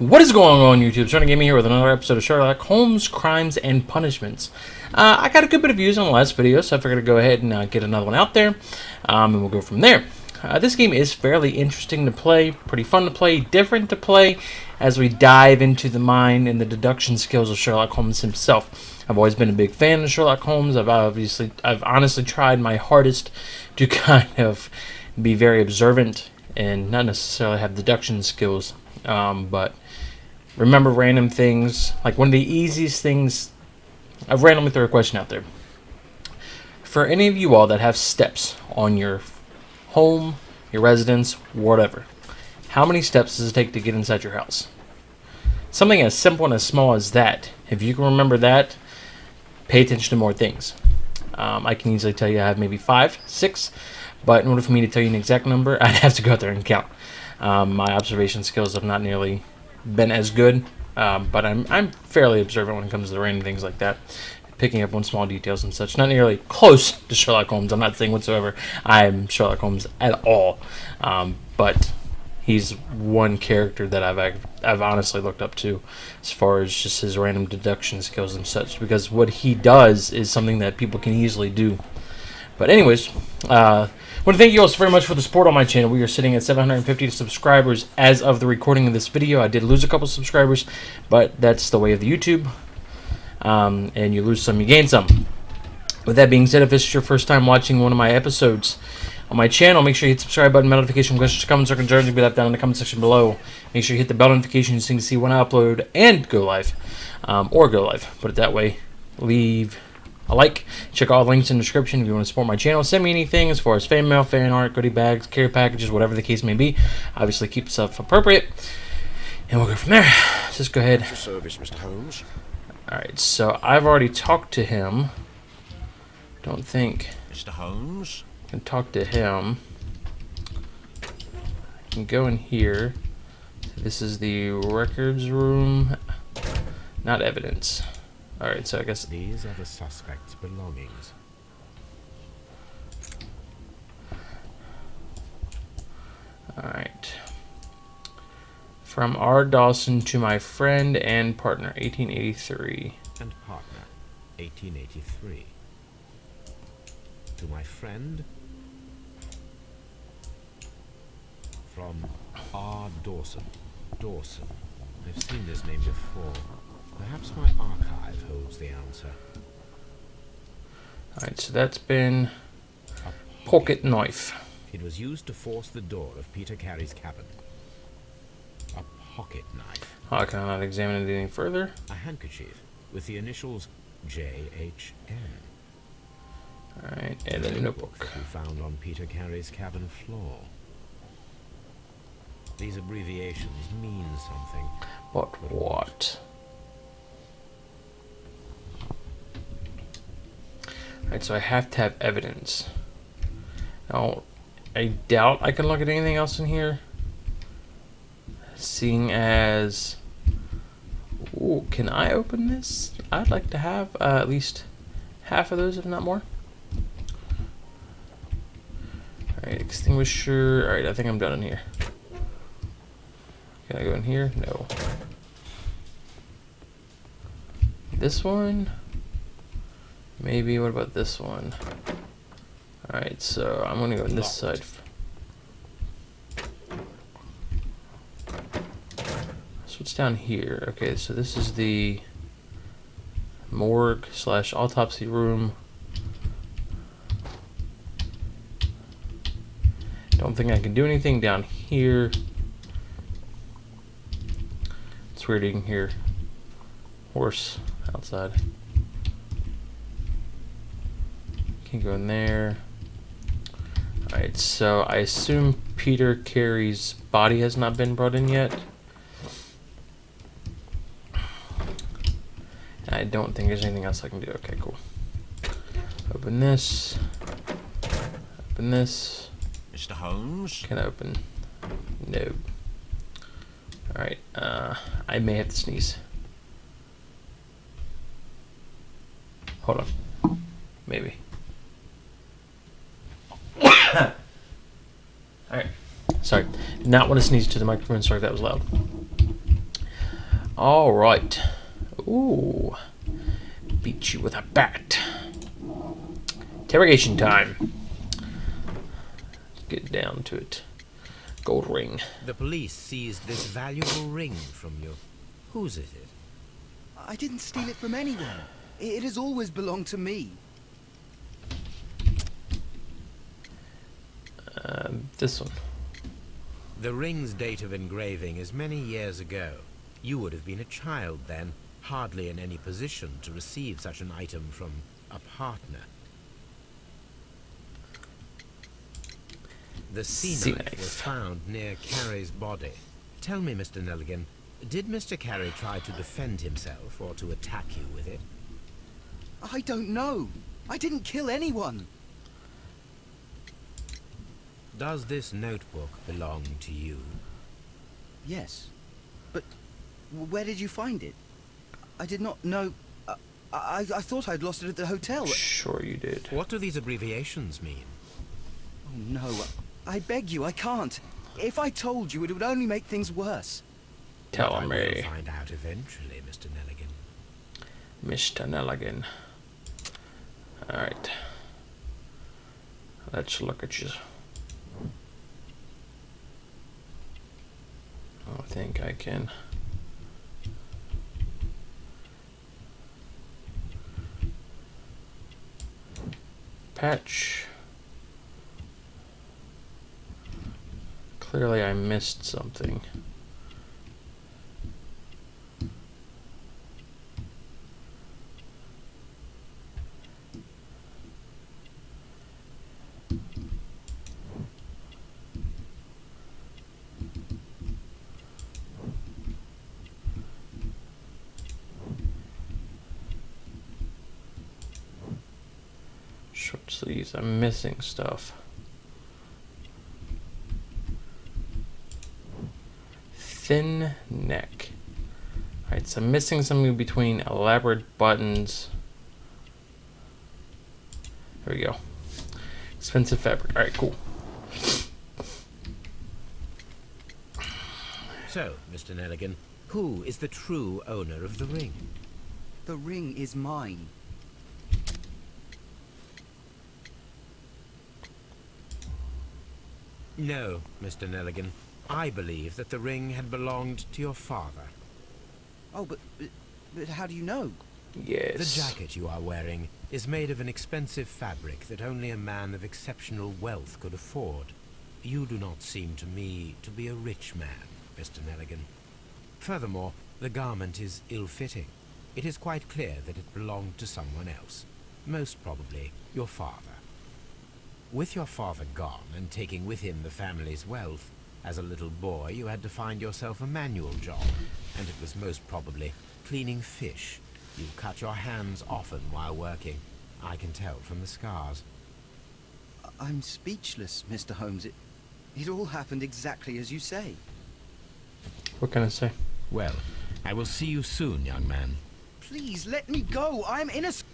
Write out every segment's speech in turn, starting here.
What is going on, YouTube? Starting Gaming here with another episode of Sherlock Holmes, Crimes and Punishments. I got a good bit of views on the last video, so I figured I'd go ahead and get another one out there, and we'll go from there. This game is fairly interesting to play, pretty fun to play, different to play, as we dive into the mind and the deduction skills of Sherlock Holmes himself. I've always been a big fan of Sherlock Holmes. I've honestly tried my hardest to kind of be very observant and not necessarily have deduction skills, but remember random things. Like one of the easiest things, I've randomly threw a question out there. For any of you all that have steps on your home, your residence, whatever, how many steps does it take to get inside your house? Something as simple and as small as that. If you can remember that, pay attention to more things. I can easily tell you I have maybe 5, 6, but in order for me to tell you an exact number, I'd have to go out there and count. My observation skills have not nearly been as good, but I'm fairly observant when it comes to random things like that, picking up on small details and such. Not nearly close to Sherlock Holmes. I'm not saying whatsoever I'm Sherlock Holmes at all, but he's one character that I've honestly looked up to as far as just his random deduction skills and such, because what he does is something that people can easily do. But anyways, I want to thank you all so very much for the support on my channel. We are sitting at 750 subscribers as of the recording of this video. I did lose a couple subscribers, but that's the way of the YouTube. And you lose some, you gain some. With that being said, if this is your first time watching one of my episodes on my channel, make sure you hit the subscribe button, notification, questions, comments, or concerns will be left down in the comment section below. Make sure you hit the bell notification so you can see when I upload and go live, or go live. Put it that way. Leave a like. Check all the links in the description if you want to support my channel. Send me anything as far as fan mail, fan art, goodie bags, care packages, whatever the case may be. Obviously, keep stuff appropriate, and we'll go from there. Just go ahead. For service, Mr. Holmes. All right, so I've already talked to him. Don't think Mr. Holmes. I can talk to him. I can go in here. This is the records room, not evidence. All right, so I guess these are the suspect's belongings. all right. From R. Dawson to my friend and partner, 1883. And partner, 1883. To my friend, from R. Dawson. Dawson. I've seen this name before. Perhaps my archive holds the answer. Alright, so that's been a pocket knife. It was used to force the door of Peter Carey's cabin. A pocket knife. Oh, I cannot examine it any further. A handkerchief with the initials JHN. Alright, and then a notebook. You found on Peter Carey's cabin floor. These abbreviations mean something. But what? Alright, so I have to have evidence. Now, I doubt I can look at anything else in here. Seeing as... Ooh, can I open this? I'd like to have at least half of those, if not more. Alright, extinguisher. Alright, I think I'm done in here. Can I go in here? No. This one? Maybe. What about this one? Alright, so I'm going to go on this side. So what's down here? Okay, so this is the morgue / autopsy room. Don't think I can do anything down here. It's weird you can hear horse outside. Can go in there. Alright, so I assume Peter Carey's body has not been brought in yet. I don't think there's anything else I can do. Okay, cool. Open this. Open this. Mr. Holmes. Can I open? No. Alright, I may have to sneeze. Hold on. Maybe. Alright. Sorry. Did not want to sneeze to the microphone. Sorry if that was loud. All right. Ooh. Beat you with a bat. Interrogation time. Let's get down to it. Gold ring. The police seized this valuable ring from you. Whose is it? I didn't steal it from anyone. It has always belonged to me. This one. The ring's date of engraving is many years ago. You would have been a child then, hardly in any position to receive such an item from a partner. The sea knife was found near Carey's body. Tell me, Mr. Nelligan, did Mr. Carey try to defend himself or to attack you with it? I don't know. I didn't kill anyone. Does this notebook belong to you? Yes. But where did you find it? I did not know. I thought I'd lost it at the hotel. Sure you did. What do these abbreviations mean? Oh, no. I beg you, I can't. If I told you, it would only make things worse. Tell I me. will find out eventually, Mr. Nelligan. Mr. Nelligan. Alright. Let's look at you. I think I can. Patch. Clearly I missed something. Short sleeves, I'm missing stuff. Thin neck. Alright, so I'm missing something between elaborate buttons. There we go. Expensive fabric. Alright, cool. So, Mr. Nelligan, who is the true owner of the ring? The ring is mine. No, Mr. Nelligan. I believe that the ring had belonged to your father. Oh, but how do you know? Yes. The jacket you are wearing is made of an expensive fabric that only a man of exceptional wealth could afford. You do not seem to me to be a rich man, Mr. Nelligan. Furthermore, the garment is ill-fitting. It is quite clear that it belonged to someone else, most probably your father. With your father gone and taking with him the family's wealth, as a little boy you had to find yourself a manual job, and it was most probably cleaning fish. You cut your hands often while working. I can tell from the scars. I'm speechless, Mr. Holmes. It all happened exactly as you say. What can I say? Well, I will see you soon, young man. Please, let me go. I'm innocent.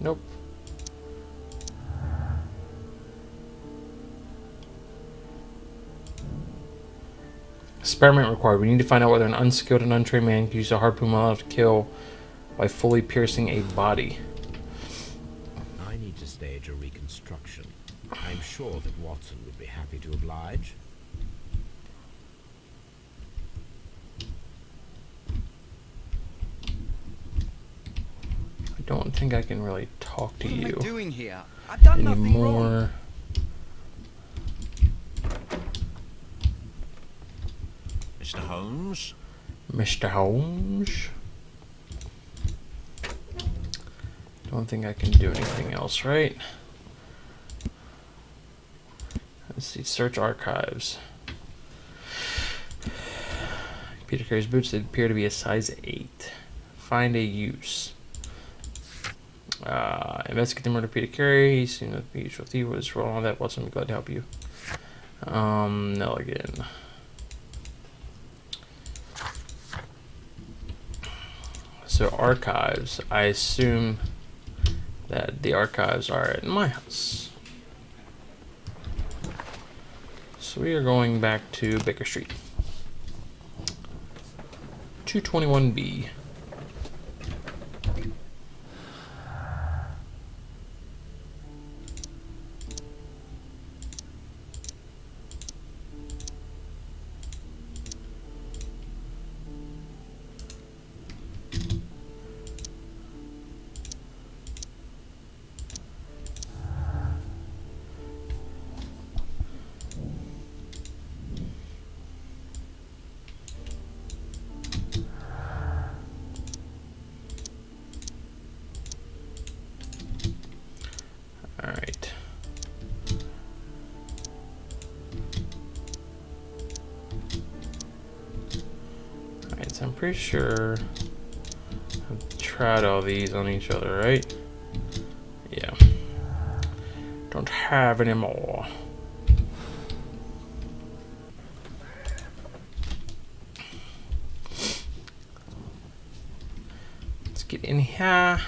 Nope. Experiment required. We need to find out whether an unskilled and untrained man can use a harpoon well enough to kill by fully piercing a body. I need to stage a reconstruction. I'm sure that Watson would be happy to oblige. I don't think I can really talk to What am I you doing here? I've done nothing wrong. anymore. Mr. Holmes? Mr. Holmes? Don't think I can do anything else, right? Let's see, search archives. Peter carries boots that appear to be a size 8. Find a use. Investigate the murder of Peter Carey. He's seen that the usual thief was wrong on that. Watson, I'm glad to help you. Nelligan. So archives. I assume that the archives are at my house. So we are going back to Baker Street. 221B. Alright. Alright, so I'm pretty sure I've tried all these on each other, right? Yeah. Don't have any more. Let's get in here.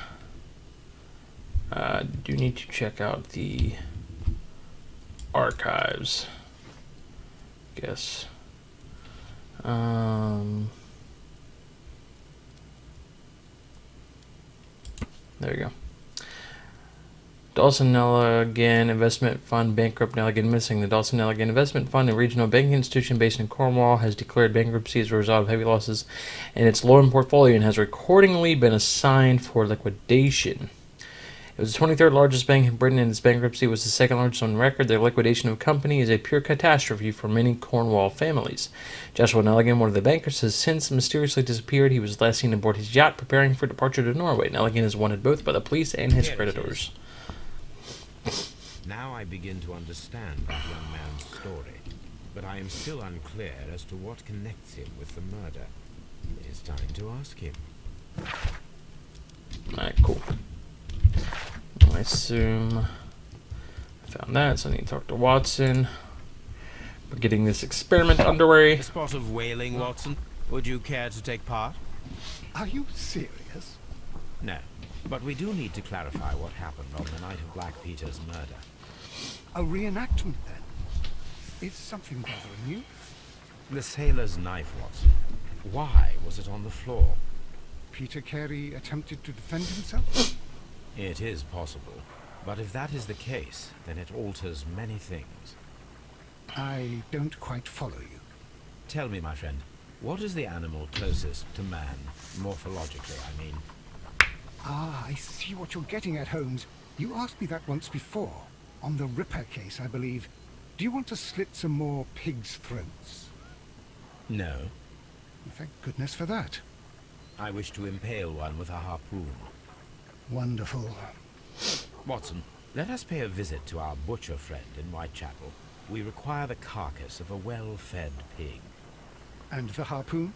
Do need to check out the archives. Guess. There we go. Dawson Nelligan Investment Fund bankrupt. Nelligan missing. The Dawson Nelligan Investment Fund, a regional banking institution based in Cornwall, has declared bankruptcy as a result of heavy losses in its loan portfolio and has accordingly been assigned for liquidation. It was the 23rd largest bank in Britain, and its bankruptcy was the second largest on record. The liquidation of the company is a pure catastrophe for many Cornwall families. Joshua Nelligan, one of the bankers, has since mysteriously disappeared. He was last seen aboard his yacht preparing for departure to Norway. Nelligan is wanted both by the police and his creditors. Now I begin to understand that young man's story, but I am still unclear as to what connects him with the murder. It is time to ask him. Alright, cool. I assume I found that, so I need to talk to Watson. We're getting this experiment underway. A spot of whaling, Watson. Would you care to take part? Are you serious? No, but we do need to clarify what happened on the night of Black Peter's murder. A reenactment, then? Is something bothering you? The sailor's knife, Watson. Why was it on the floor? Peter Carey attempted to defend himself? It is possible, but if that is the case, then it alters many things. I don't quite follow you. Tell me, my friend, what is the animal closest to man, morphologically, I mean? Ah, I see what you're getting at, Holmes. You asked me that once before. On the Ripper case, I believe. Do you want to slit some more pigs' throats? No. Thank goodness for that. I wish to impale one with a harpoon. Wonderful. Watson, let us pay a visit to our butcher friend in Whitechapel. We require the carcass of a well-fed pig. And the harpoon?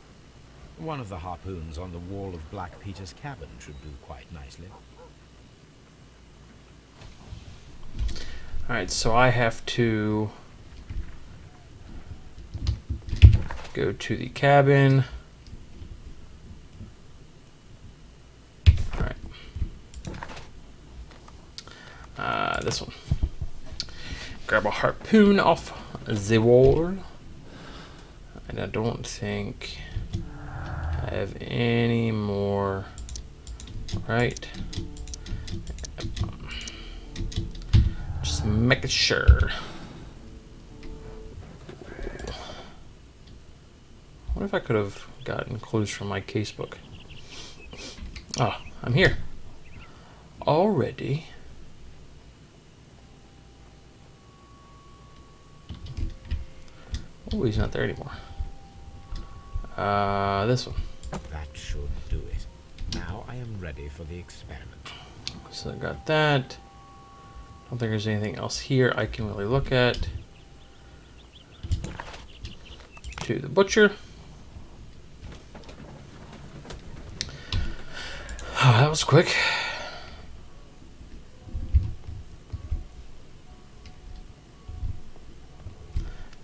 One of the harpoons on the wall of Black Peter's cabin should do quite nicely. Alright, so I have to go to the cabin. Alright. This one. Grab a harpoon off the wall. And I don't think I have any more. Right. Just making sure. What if I could have gotten clues from my casebook? Oh, I'm here. Already. Oh, he's not there anymore. This one. That should do it. Now I am ready for the experiment. So I got that. Don't think there's anything else here I can really look at. to the butcher. Oh, that was quick.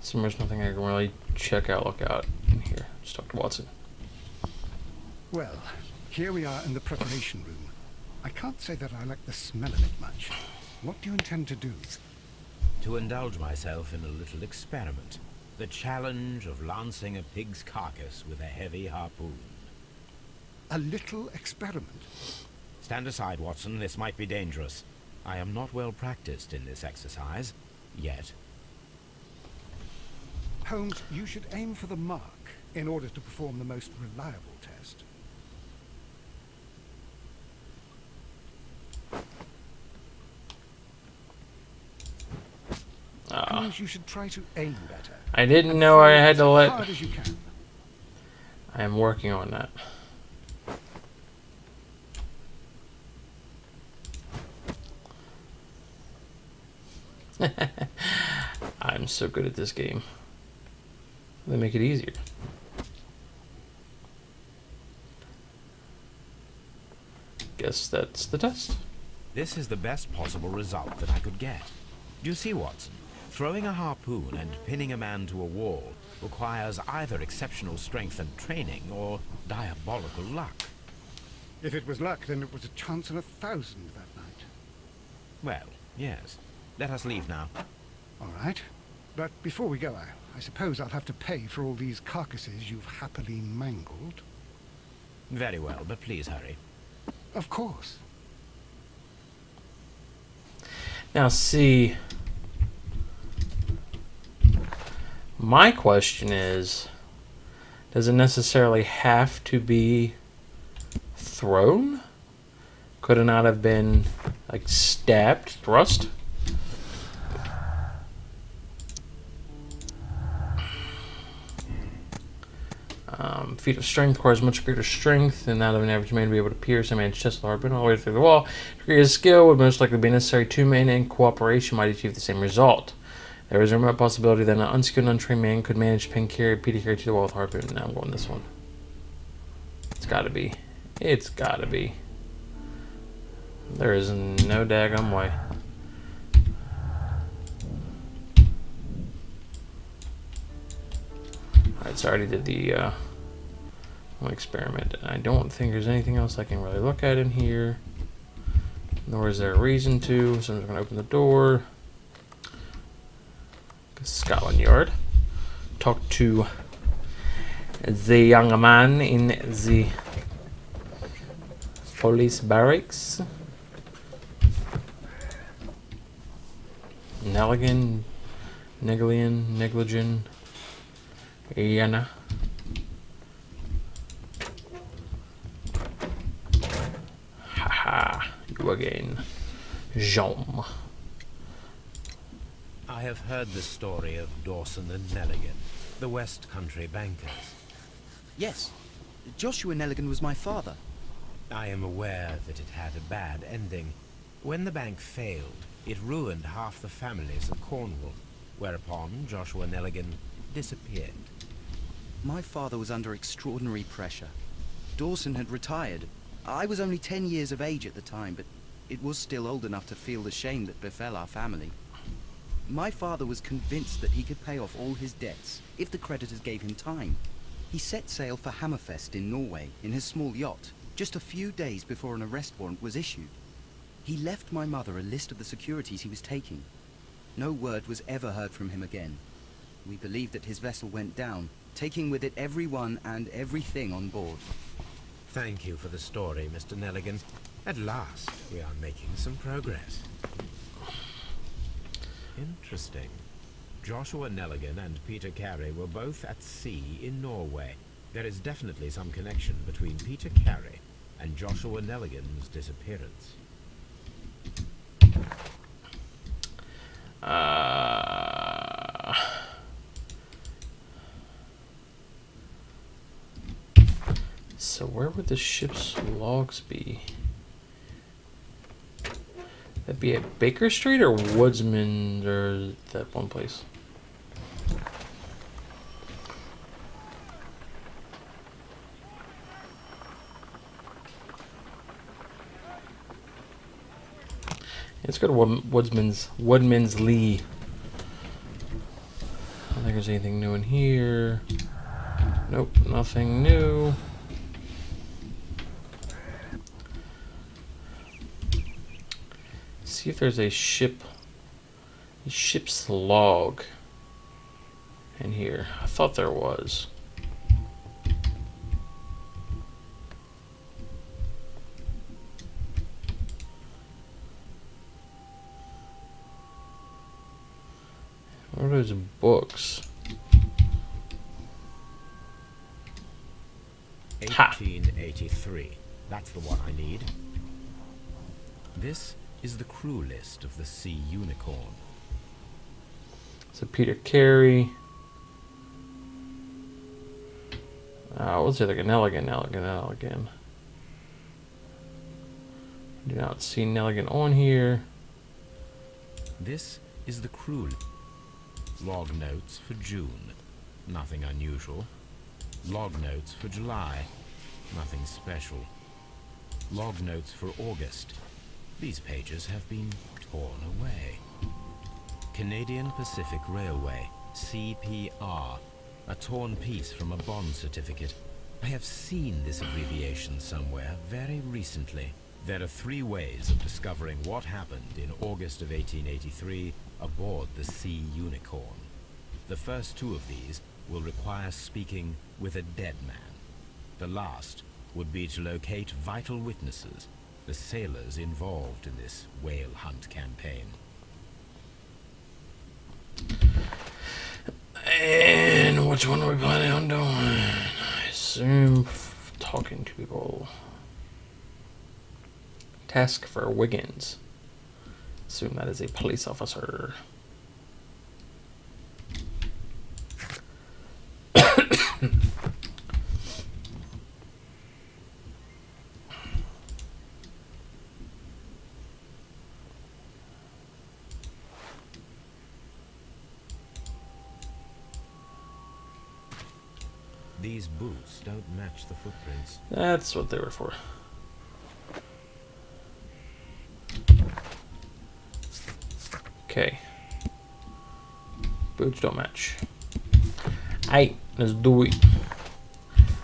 So there's nothing I can really check out, look out in here. Just talk to Watson. Well, here we are in the preparation room. I can't say that I like the smell of it much. What do you intend to do? To indulge myself in a little experiment. The challenge of lancing a pig's carcass with a heavy harpoon. A little experiment? Stand aside, Watson. This might be dangerous. I am not well practiced in this exercise. Yet. Holmes, you should aim for the mark in order to perform the most reliable test. Holmes, you should try to aim better. I didn't know I had to let... As hard as you can. I am working on that. I'm so good at this game. They make it easier. Guess that's the test. This is the best possible result that I could get. Do you see, Watson? Throwing a harpoon and pinning a man to a wall requires either exceptional strength and training or diabolical luck. If it was luck, then it was a chance in 1,000 that night. Well, yes. Let us leave now. All right. But before we go, I suppose I'll have to pay for all these carcasses you've happily mangled. Very well, but please hurry. Of course. Now, see... My question is, does it necessarily have to be thrown? Could it not have been, like, stabbed, thrust? Feat of strength requires much greater strength than that of an average man to be able to pierce a man's chest with a harpoon all the way through the wall. Degree of skill would most likely be necessary. Two men in cooperation might achieve the same result. There is a remote possibility that an unskilled, untrained man could manage pin carry, Peter carry to the wall with a harpoon. Now I'm going this one. It's gotta be. It's gotta be. There is no daggum way. Alright, so I already did the one experiment. I don't think there's anything else I can really look at in here. Nor is there a reason to, so I'm just going to open the door. Scotland Yard. Talk to the young man in the police barracks. Nelligan, Negligent, Yana. Haha, you again, Jean. I have heard the story of Dawson and Nelligan, the West Country bankers. Yes. Joshua Nelligan was my father. I am aware that it had a bad ending. When the bank failed, it ruined half the families of Cornwall, whereupon Joshua Nelligan disappeared. My father was under extraordinary pressure. Dawson had retired. I was only 10 years of age at the time, but it was still old enough to feel the shame that befell our family. My father was convinced that he could pay off all his debts if the creditors gave him time. He set sail for Hammerfest in Norway in his small yacht, just a few days before an arrest warrant was issued. He left my mother a list of the securities he was taking. No word was ever heard from him again. We believe that his vessel went down, taking with it everyone and everything on board. Thank you for the story, Mr. Nelligan. At last, we are making some progress. Interesting. Joshua Nelligan and Peter Carey were both at sea in Norway. There is definitely some connection between Peter Carey and Joshua Nelligan's disappearance. So where would the ship's logs be? That'd be at Baker Street or Woodsman or that one place? Let's go to Woodman's Lee. I don't think there's anything new in here. Nope, nothing new. See if there's a ship's log in here. I thought there was. What are those books? 1883. That's the one I need. This is the crew list of the Sea Unicorn. So Peter Carey. What's the other guy? Nelligan. Do not see Nelligan on here. This is the crew. Log notes for June. Nothing unusual. Log notes for July. Nothing special. Log notes for August. These pages have been torn away. Canadian Pacific Railway, CPR. A torn piece from a bond certificate. I have seen this abbreviation somewhere very recently. There are 3 ways of discovering what happened in August of 1883 aboard the Sea Unicorn. The first 2 of these will require speaking with a dead man. The last would be to locate vital witnesses, the sailors involved in this whale hunt campaign. And which one are we planning on doing? I assume talking to people. Task for Wiggins. Assume that is a police officer. These boots don't match the footprints. That's what they were for. Okay. Boots don't match. Hey, let's do it.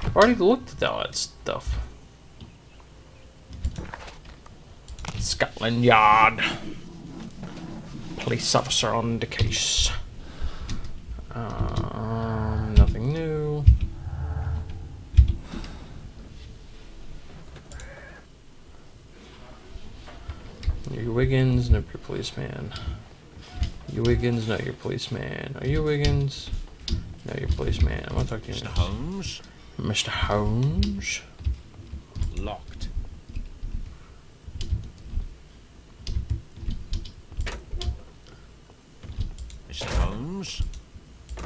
I've already looked at all that stuff. Scotland Yard. Police officer on the case. Nothing new. You Wiggins, nope, you're policeman. You Wiggins, no, you're policeman. Are you Wiggins? No, you're policeman. I want to talk to you. Mr. Holmes? Mr. Holmes? Locked. Mr. Holmes? I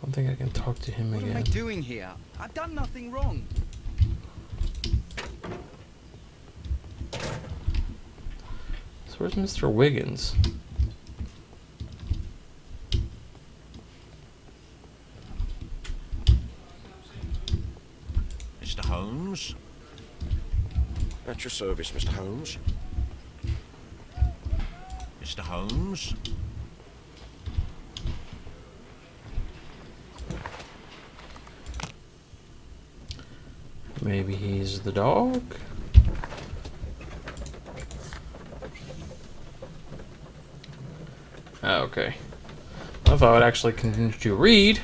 don't think I can talk to him What am I again. doing here? I've done nothing wrong. So where's Mr. Wiggins? Mr. Holmes? At your service, Mr. Holmes. Mr. Holmes? Maybe he's the dog? Oh, okay. I thought I would actually continue to read.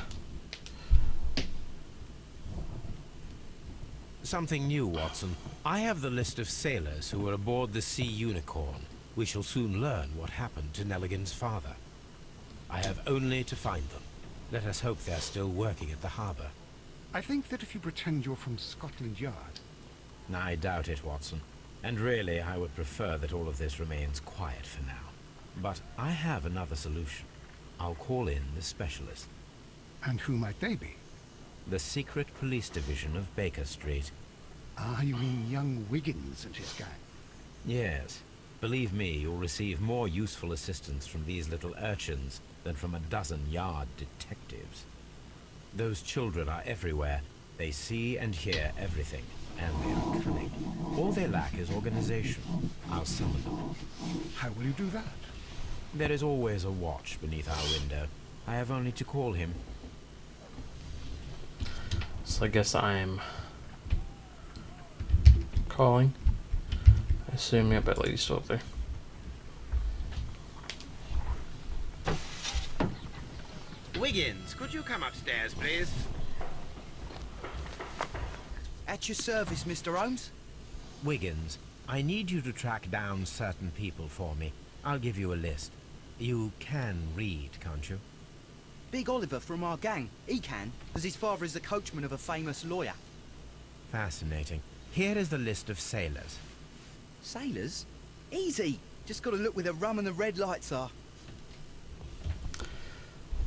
Something new, Watson. I have the list of sailors who were aboard the Sea Unicorn. We shall soon learn what happened to Nelligan's father. I have only to find them. Let us hope they're still working at the harbor. I think that if you pretend you're from Scotland Yard... I doubt it, Watson. And really, I would prefer that all of this remains quiet for now. But I have another solution. I'll call in the specialist. And who might they be? The secret police division of Baker Street. Ah, you mean young Wiggins and his gang? Yes. Believe me, you'll receive more useful assistance from these little urchins than from a dozen yard detectives. Those children are everywhere. They see and hear everything. and they are cunning. All they lack is organization. I'll summon them. How will you do that? There is always a watch beneath our window. I have only to call him. So I guess I'm calling. I assume, yeah, that lady's still up there. Wiggins, could you come upstairs, please? At your service, Mr. Holmes. Wiggins, I need you to track down certain people for me. I'll give you a list. You can read, can't you? Big Oliver from our gang. He can, as his father is the coachman of a famous lawyer. Fascinating. Here is the list of sailors. Sailors? Easy. Just gotta look where the rum and the red lights are.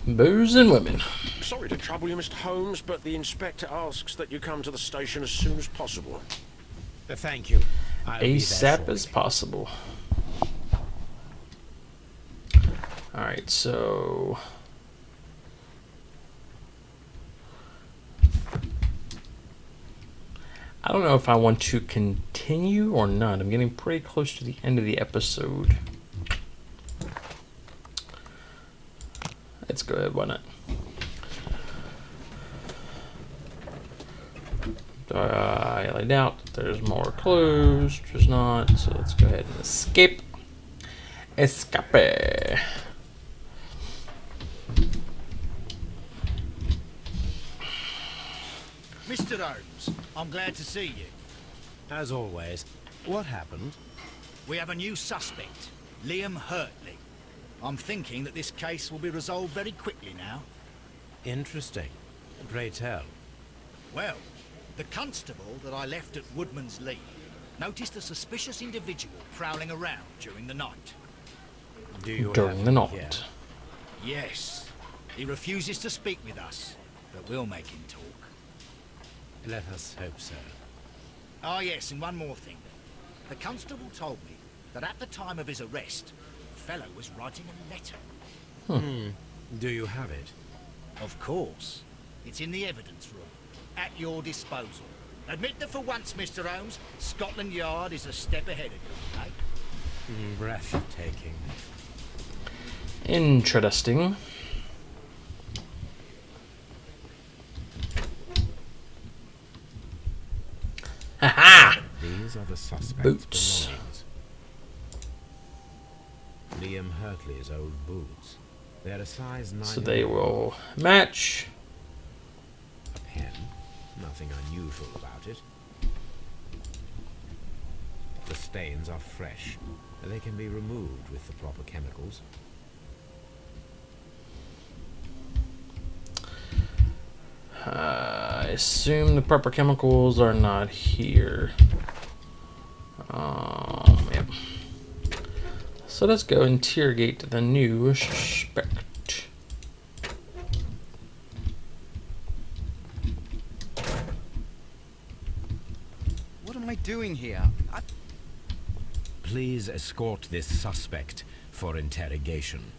Booze and women. Sorry to trouble you, Mr. Holmes, but the inspector asks that you come to the station as soon as possible. Thank you. I'll be there ASAP shortly. as possible. Alright, so... I don't know if I want to continue or not. I'm getting pretty close to the end of the episode. Let's go ahead, why not? I highly doubt there's more clues. There's not, so let's go ahead and escape. Escape. Mr. Holmes, I'm glad to see you. As always. What happened? We have a new suspect, Liam Hurtley. I'm thinking that this case will be resolved very quickly now. Interesting. Pray tell. Well, the constable that I left at Woodman's Lee noticed a suspicious individual prowling around during the night. Do you During have the him night. here? Yes, he refuses to speak with us, but we'll make him talk. Let us hope so. Ah, yes, and one more thing. The constable told me that at the time of his arrest, the fellow was writing a letter. Do you have it? Of course. It's in the evidence room, at your disposal. Admit that for once, Mr. Holmes, Scotland Yard is a step ahead of you, eh? Breathtaking. Interesting. Haha! These are the suspect's Boots. belongings. Liam Hurtley's old boots. They're a size 9. So they will match. A pen. Nothing unusual about it. The stains are fresh. They can be removed with the proper chemicals. I assume the proper chemicals are not here. Yep. So let's go interrogate the new suspect. What am I doing here? Please escort this suspect for interrogation.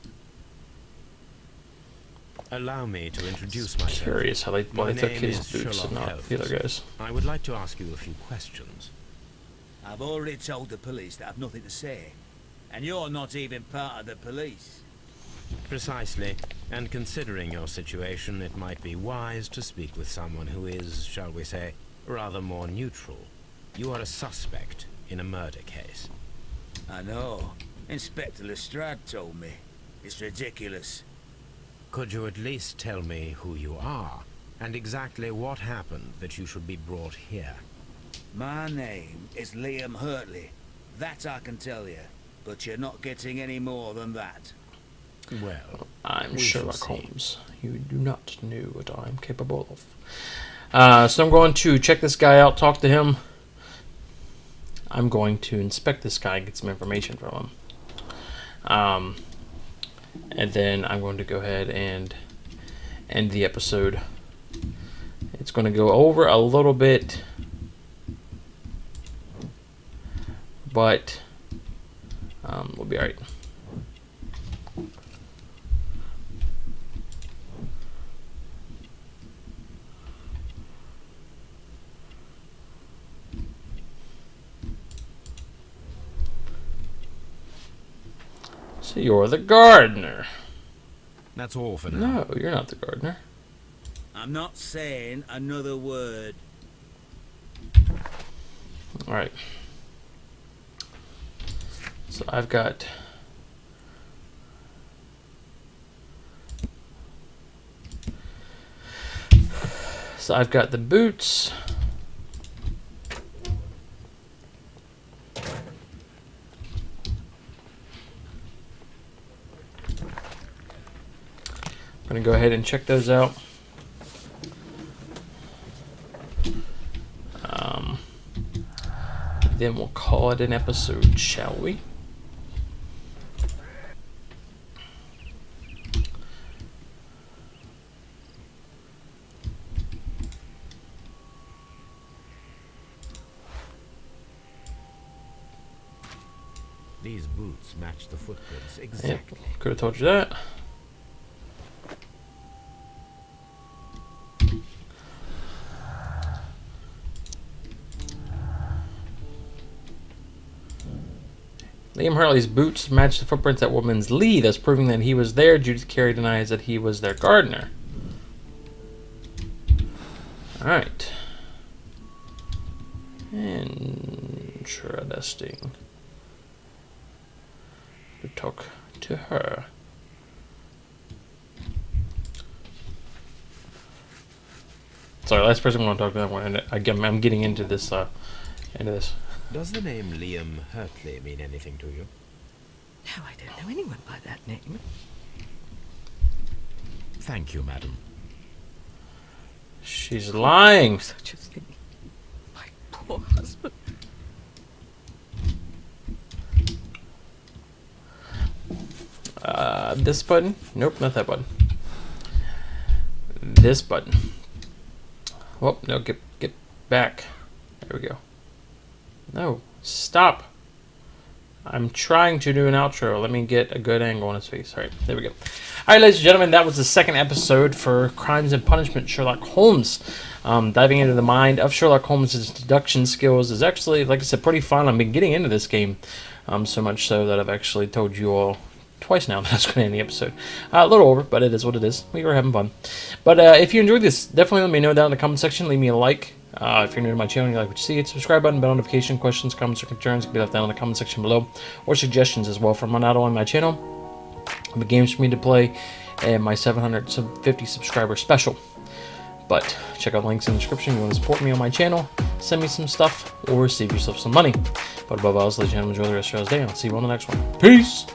Allow me to introduce myself. Curious how why My they took name his is boots and Sherlock not the other Holmes. guys. I would like to ask you a few questions. I've already told the police that I've nothing to say. And you're not even part of the police. Precisely. And considering your situation, it might be wise to speak with someone who is, shall we say, rather more neutral. You are a suspect in a murder case. I know. Inspector Lestrade told me. It's ridiculous. Could you at least tell me who you are, and exactly what happened that you should be brought here? My name is Liam Hurtley. That I can tell you. But you're not getting any more than that. Well, I'm we shall Sherlock see. Holmes. You do not know what I'm capable of. So I'm going to check this guy out, talk to him. I'm going to inspect this guy, get some information from him. And then I'm going to go ahead and end the episode. It's going to go over a little bit, but we'll be alright. So you're the gardener. That's all for now. No, you're not the gardener. I'm not saying another word. Alright. So I've got... So I've got the boots. I'm going to go ahead and check those out. Then we'll call it an episode, shall we? These boots match the footprints exactly. Yep, could have told you that. Liam Hurley's boots match the footprints at Woodman's Lee, thus proving that he was there. Judith Carey denies that he was their gardener. Alright. Interesting. To talk to her. Sorry, last person I want to talk to that one. I'm getting into this. Does the name Liam Hurtley mean anything to you? No, I don't know anyone by that name. Thank you, madam. She's lying. Such a thing. My poor husband. This button? Nope, not that button. This button. Oh, no, get back. There we go. No, stop. I'm trying to do an outro. Let me get a good angle on his face. All right, there we go. All right, ladies and gentlemen, that was the second episode for Crimes and Punishment Sherlock Holmes. Diving into the mind of Sherlock Holmes' deduction skills is actually, like I said, pretty fun. I've been getting into this game so much so that I've actually told you all twice now that I was going to end the episode. A little over, but it is what it is. We were having fun. But if you enjoyed this, definitely let me know down in the comment section. Leave me a like. If you're new to my channel and you like what you see, hit the subscribe button, bell notification, questions, comments, or concerns can be left down in the comment section below, or suggestions as well from not only my channel, but games for me to play, and my 750 subscriber special. But check out the links in the description if you want to support me on my channel, send me some stuff, or save yourself some money. But above all else, ladies and gentlemen, enjoy the rest of your day, and I'll see you on the next one. Peace!